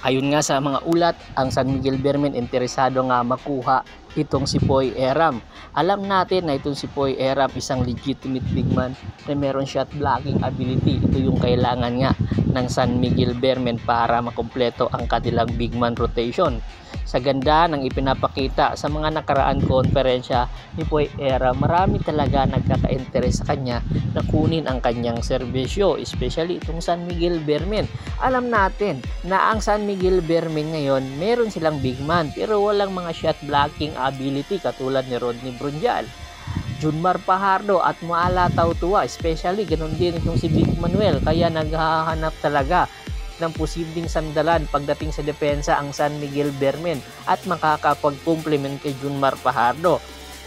Ayon nga sa mga ulat, ang San Miguel Beermen interesado nga makuha itong si Poy Eram. Alam natin na itong si Poy Eram isang legitimate big man na meron shot blocking ability. Ito yung kailangan nga ng San Miguel Beermen para makumpleto ang kanilang big man rotation. Sa ganda ng ipinapakita sa mga nakaraan konferensya ni Poy Eram, marami talaga nagkaka-interest sa kanya na kunin ang kanyang serbisyo, especially itong San Miguel Beermen. Alam natin na ang San Miguel Beermen ngayon, meron silang big man pero walang mga shot blocking ability katulad ni Rodney Brunjal, Junmar Fajardo at Muala Tautua, especially ganun din itong si Vic Manuel, kaya naghahanap talaga ng posibleng sandalan pagdating sa depensa ang San Miguel Beermen at makakapag-complement kay Junmar Fajardo.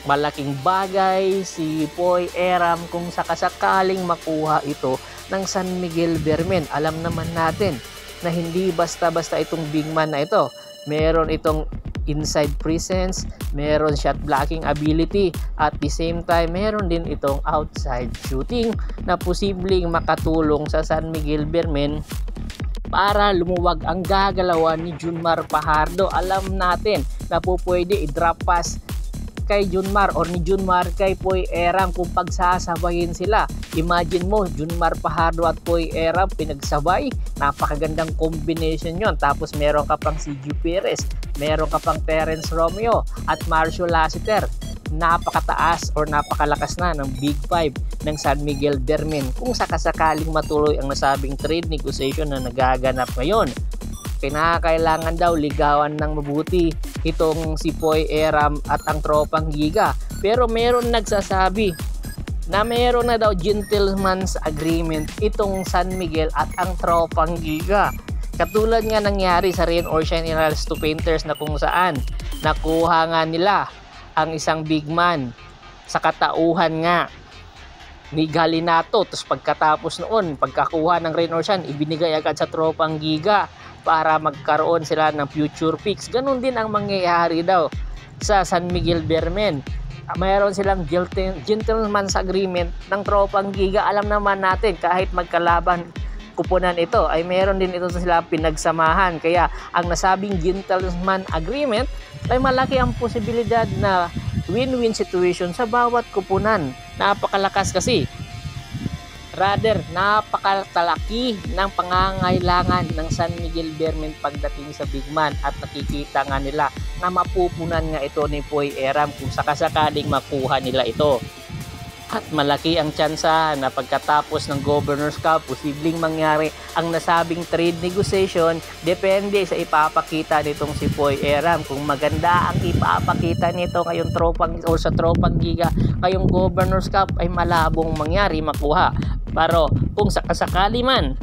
Malaking bagay si Poy Eram kung sakasakaling makuha ito ng San Miguel Beermen. Alam naman natin na hindi basta-basta itong big man na ito. Meron itong inside presence, meron shot blocking ability, at the same time meron din itong outside shooting na posibleng makatulong sa San Miguel Beermen para lumuwag ang gagalawan ni Junmar Fajardo. Alam natin na po pwede i-drop pass kay Junmar or ni Junmar kay Poy Eram kung pagsasabayin sila. Imagine mo, Junmar Fajardo at Poy Eram pinagsabay, napakagandang combination yon. Tapos meron ka pang CG Perez, meron ka pang Terence Romeo at Marcio Lassiter. Napakataas or napakalakas na ng Big Five ng San Miguel Beermen kung sakasakaling matuloy ang nasabing trade negotiation na nagaganap ngayon. Kinakailangan daw ligawan ng mabuti itong si Poy Eram at ang tropang Giga, pero meron nagsasabi na meron na daw gentleman's agreement itong San Miguel at ang tropang Giga. Katulad nga nangyari sa Rain or Shine Reynolds to Painters na kung saan nakuha nga nila ang isang big man sa katauhan nga ni Galinato. Tapos pagkatapos noon, pagkakuha ng Rain or Shine, ibinigay agad sa tropang Giga para magkaroon sila ng future picks. Ganun din ang mangyayari daw sa San Miguel Beermen. Mayroon silang gentleman's agreement ng tropang Giga. Alam naman natin kahit magkalaban kupunan ito ay meron din ito sila pinagsamahan, kaya ang nasabing gentleman agreement ay malaki ang posibilidad na win-win situation sa bawat kupunan. Napakalakas kasi, rather napakatalaki ng pangangailangan ng San Miguel Beermen pagdating sa big man, at nakikita nga nila na mapupunan nga ito ni Poy Eram kung sakasakaling makuha nila ito. At malaki ang tsansa na pagkatapos ng Governor's Cup, posibleng mangyari ang nasabing trade negotiation. Depende sa ipapakita nitong si Poy Eram. Kung maganda ang ipapakita nito ngayong tropang o sa tropang Giga ngayong Governor's Cup, ay malabong mangyari makuha. Pero kung sakasakali man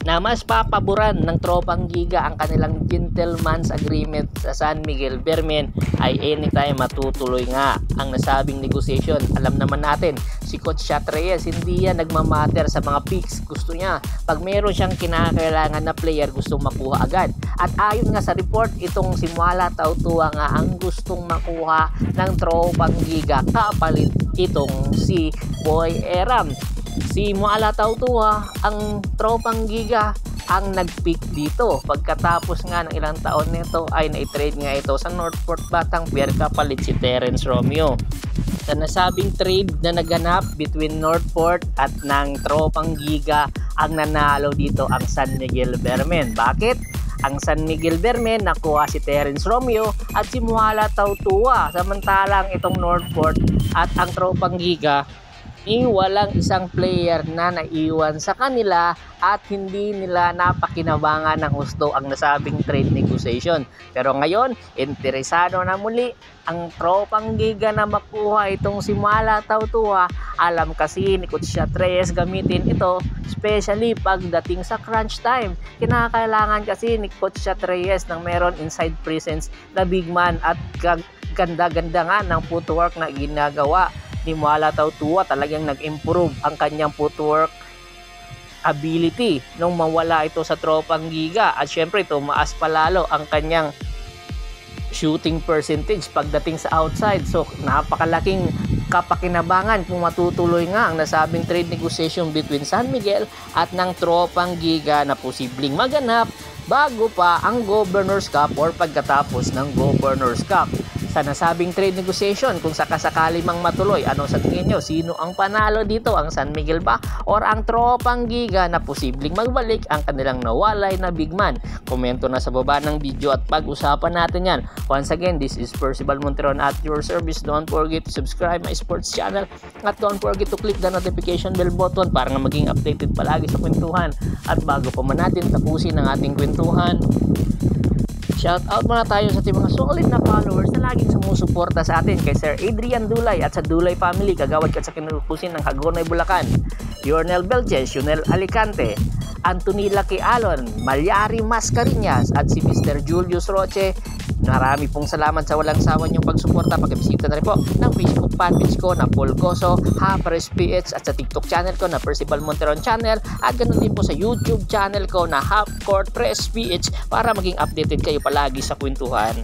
na mas papaboran ng tropang Giga ang kanilang gentleman's agreement sa San Miguel Beermen, ay anytime matutuloy nga ang nasabing negotiation. Alam naman natin si Coach Chat Reyes, hindi yan nagmamatter sa mga picks. Gusto niya pag meron siyang kinakailangan na player, gusto makuha agad. At ayon nga sa report, itong si Muala Tautua nga ang gustong makuha ng tropang Giga kapalit itong si Poy Eram. Si Muala Tautua, ang tropang Giga ang nag-pick dito. Pagkatapos nga ng ilang taon nito ay na-trade nga ito sa Northport Batang Pier kapalit si Terence Romeo. Sa nasabing trade na naganap between Northport at ng tropang Giga, ang nanalo dito ang San Miguel Beermen. Bakit? Ang San Miguel Beermen nakuha si Terence Romeo at si Muala Tautua, samantalang itong Northport at ang tropang Giga walang isang player na naiwan sa kanila at hindi nila napakinabangan ng gusto ang nasabing trade negotiation. Pero ngayon, interesado na muli ang tropang Giga na makuha itong si Muala Tautua. Alam kasi ni Coach Chat Reyes gamitin ito, especially pagdating sa crunch time. Kinakailangan kasi ni Coach Chat Reyes ng meron inside presence na big man, at ganda-ganda nga ng footwork na ginagawa ni Muala Tautua. Talagang nag-improve ang kanyang footwork ability nung mawala ito sa tropang Giga, at syempre tumaas palalo ang kanyang shooting percentage pagdating sa outside. So napakalaking kapakinabangan kung matutuloy nga ang nasabing trade negotiation between San Miguel at ng tropang Giga na posibleng maganap bago pa ang Governors Cup or pagkatapos ng Governors Cup. Sa nasabing trade negotiation, kung sakasakali mang matuloy, ano sa tingin nyo? Sino ang panalo dito? Ang San Miguel ba? Or ang tropang Giga na posibleng magbalik ang kanilang nawalay na big man? Komento na sa baba ng video at pag-usapan natin yan. Once again, this is Percival Monteron at your service. Don't forget to subscribe my sports channel at don't forget to click the notification bell button para nga maging updated palagi sa kwentuhan. At bago pa man natin tapusin ang ating kwentuhan, shout out muna tayo sa ating mga solid na followers na laging sumusuporta sa atin kay Sir Adrian Dulay at sa Dulay Family, kagawad ka sa kinukusin ng Hagonay, Bulacan, Yornel Belches, Yunel Alicante, Anthony Laki Alon, Malyari Mascarinas at si Mr. Julius Roche. Marami pong salamat sa walang sawa niyong pagsuporta. Pag-bisita na rin po ng Facebook fanpage ko na Paul Goso, Hapares PH at sa TikTok channel ko na Percival Monteron Channel at ganoon din po sa YouTube channel ko na Half Court Press PH para maging updated kayo palagi sa kwentuhan.